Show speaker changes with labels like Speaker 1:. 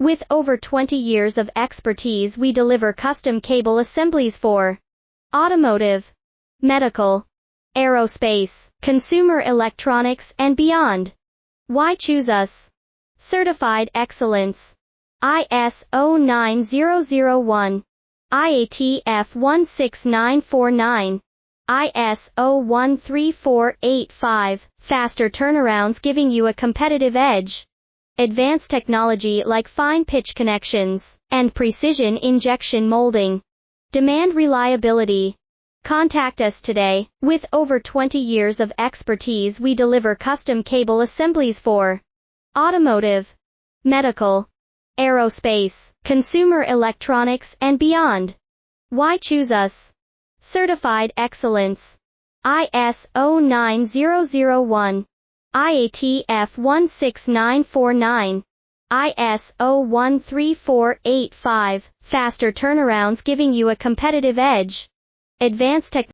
Speaker 1: With over 20 years of expertise, we deliver custom cable assemblies for automotive, medical, aerospace, consumer electronics, and beyond. Why choose us? Certified excellence. ISO 9001, IATF 16949, ISO 13485, faster turnarounds giving you a competitive edge. Advanced technology like fine pitch connections and precision injection molding. Demand reliability. Contact us today. With over 20 years of expertise, we deliver custom cable assemblies for automotive, medical, aerospace, consumer electronics, and beyond. Why choose us? Certified excellence. ISO 9001, IATF 16949, ISO 13485, faster turnarounds giving you a competitive edge. Advanced technology.